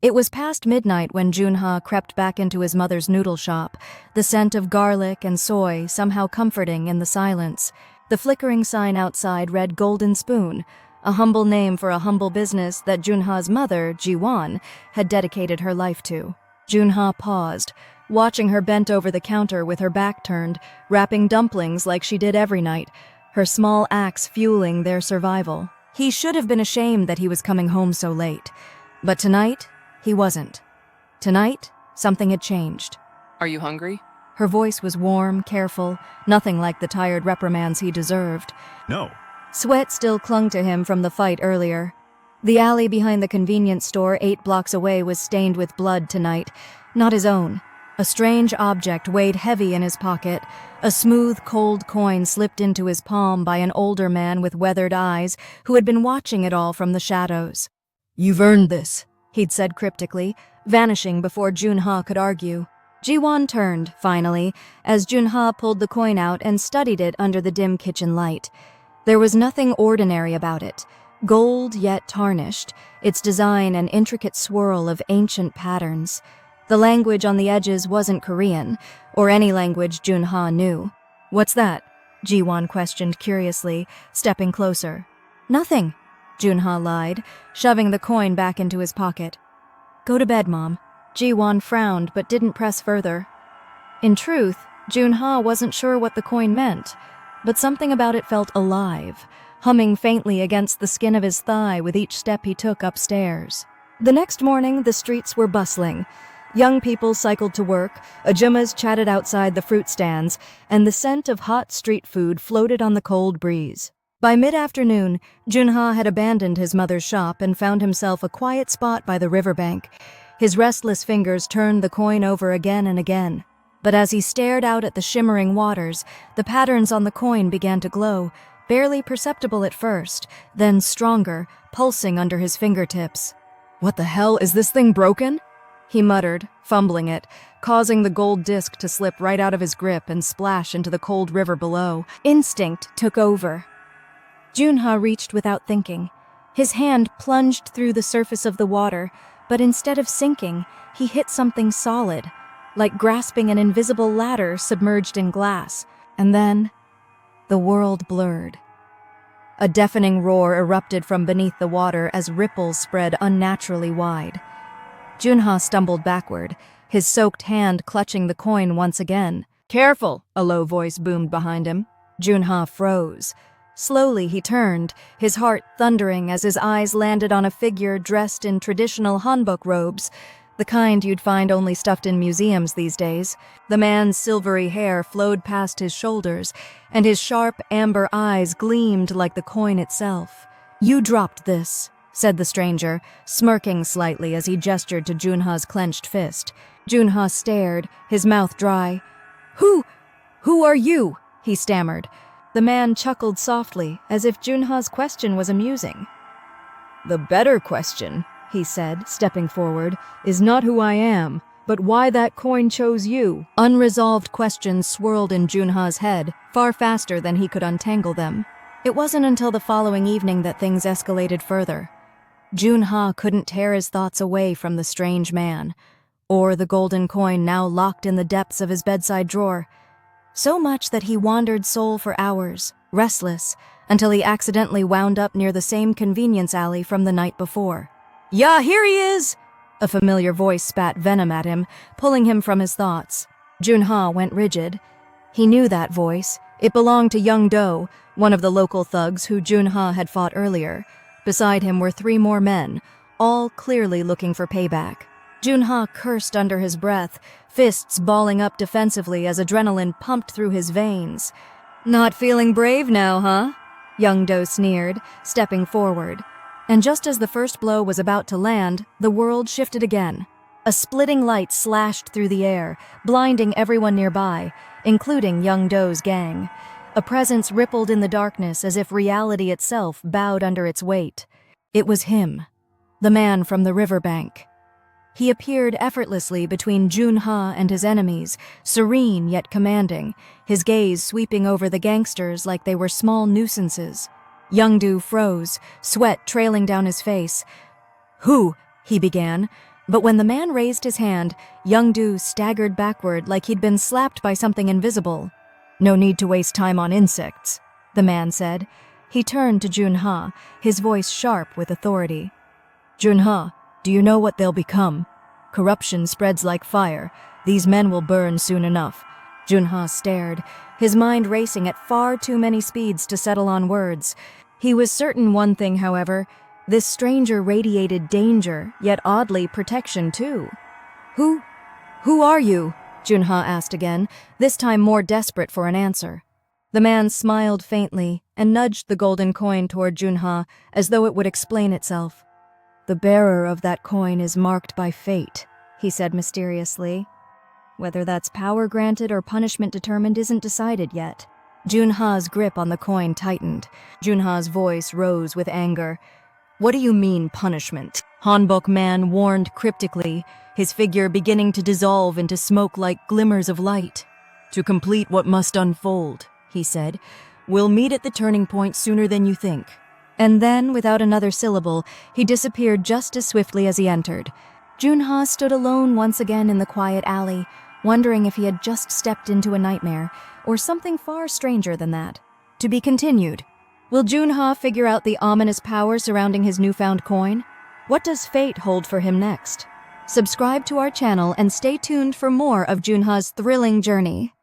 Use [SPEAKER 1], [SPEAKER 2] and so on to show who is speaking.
[SPEAKER 1] It was past midnight when Jun-ha crept back into his mother's noodle shop, the scent of garlic and soy somehow comforting in the silence. The flickering sign outside read Golden Spoon, a humble name for a humble business that Jun-ha's mother, Ji-won, had dedicated her life to. Jun-ha paused, watching her bent over the counter with her back turned, wrapping dumplings like she did every night, her small axe fueling their survival. He should have been ashamed that he was coming home so late. But tonight, he wasn't. Tonight, something had changed.
[SPEAKER 2] Are you hungry?
[SPEAKER 1] Her voice was warm, careful, nothing like the tired reprimands he deserved.
[SPEAKER 3] No.
[SPEAKER 1] Sweat still clung to him from the fight earlier. The alley behind the convenience store 8 blocks away was stained with blood tonight, not his own. A strange object weighed heavy in his pocket. A smooth, cold coin slipped into his palm by an older man with weathered eyes who had been watching it all from the shadows. "You've earned this," he'd said cryptically, vanishing before Jun-ha could argue. Ji-won turned, finally, as Jun-ha pulled the coin out and studied it under the dim kitchen light. There was nothing ordinary about it. Gold yet tarnished, its design an intricate swirl of ancient patterns. The language on the edges wasn't Korean, or any language Jun-ha knew. "What's that?" Ji-won questioned curiously, stepping closer. "Nothing," Jun-ha lied, shoving the coin back into his pocket. "Go to bed, Mom." Ji-won frowned but didn't press further. In truth, Jun-ha wasn't sure what the coin meant, but something about it felt alive, humming faintly against the skin of his thigh with each step he took upstairs. The next morning, the streets were bustling. Young people cycled to work, ajumas chatted outside the fruit stands, and the scent of hot street food floated on the cold breeze. By mid-afternoon, Jun-ha had abandoned his mother's shop and found himself a quiet spot by the riverbank. His restless fingers turned the coin over again and again. But as he stared out at the shimmering waters, the patterns on the coin began to glow, barely perceptible at first, then stronger, pulsing under his fingertips. "What the hell, is this thing broken?" he muttered, fumbling it, causing the gold disc to slip right out of his grip and splash into the cold river below. Instinct took over. Jun-ha reached without thinking. His hand plunged through the surface of the water, but instead of sinking, he hit something solid, like grasping an invisible ladder submerged in glass. And then, the world blurred. A deafening roar erupted from beneath the water as ripples spread unnaturally wide. Jun-ha stumbled backward, his soaked hand clutching the coin once again. "Careful!" a low voice boomed behind him. Jun-ha froze. Slowly he turned, his heart thundering as his eyes landed on a figure dressed in traditional hanbok robes, the kind you'd find only stuffed in museums these days. The man's silvery hair flowed past his shoulders, and his sharp amber eyes gleamed like the coin itself. "You dropped this," said the stranger, smirking slightly as he gestured to Jun-ha's clenched fist. Jun-ha stared, his mouth dry. Who are you?" he stammered. The man chuckled softly, as if Jun-ha's question was amusing. "The better question," he said, stepping forward, "is not who I am, but why that coin chose you." Unresolved questions swirled in Jun-ha's head, far faster than he could untangle them. It wasn't until the following evening that things escalated further. Jun-ha couldn't tear his thoughts away from the strange man, or the golden coin now locked in the depths of his bedside drawer. So much that he wandered Seoul for hours, restless, until he accidentally wound up near the same convenience alley from the night before. "Yeah, here he is!" A familiar voice spat venom at him, pulling him from his thoughts. Jun-ha went rigid. He knew that voice. It belonged to young Do, one of the local thugs who Jun-ha had fought earlier. Beside him were 3 more men, all clearly looking for payback. Jun-ha cursed under his breath, fists balling up defensively as adrenaline pumped through his veins. "Not feeling brave now, huh?" young Do sneered, stepping forward. And just as the first blow was about to land, the world shifted again. A splitting light slashed through the air, blinding everyone nearby, including young Do's gang. A presence rippled in the darkness as if reality itself bowed under its weight. It was him, the man from the riverbank. He appeared effortlessly between Jun-ha and his enemies, serene yet commanding, his gaze sweeping over the gangsters like they were small nuisances. Young Do froze, sweat trailing down his face. "Who?" he began, But when the man raised his hand, Young-do staggered backward like he'd been slapped by something invisible. "No need to waste time on insects," the man said. He turned to Jun-ha, his voice sharp with authority. "Jun-ha, do you know what they'll become? Corruption spreads like fire. These men will burn soon enough." Jun-ha stared, his mind racing at far too many speeds to settle on words. He was certain one thing, however. This stranger radiated danger, yet oddly protection too. Who are you?" Jun-ha asked again, this time more desperate for an answer. The man smiled faintly and nudged the golden coin toward Jun-ha as though it would explain itself. "The bearer of that coin is marked by fate," he said mysteriously. Whether that's power granted or punishment determined isn't decided yet. Jun-ha's grip on the coin tightened. Jun-ha's voice rose with anger. "What do you mean, punishment?" Hanbok man warned cryptically, his figure beginning to dissolve into smoke like glimmers of light. "To complete what must unfold," he said. "We'll meet at the turning point sooner than you think." And then, without another syllable, he disappeared just as swiftly as he entered. Jun-ha stood alone once again in the quiet alley, wondering if he had just stepped into a nightmare, or something far stranger than that. To be continued. Will Jun-ha figure out the ominous power surrounding his newfound coin? What does fate hold for him next? Subscribe to our channel and stay tuned for more of Jun-ha's thrilling journey.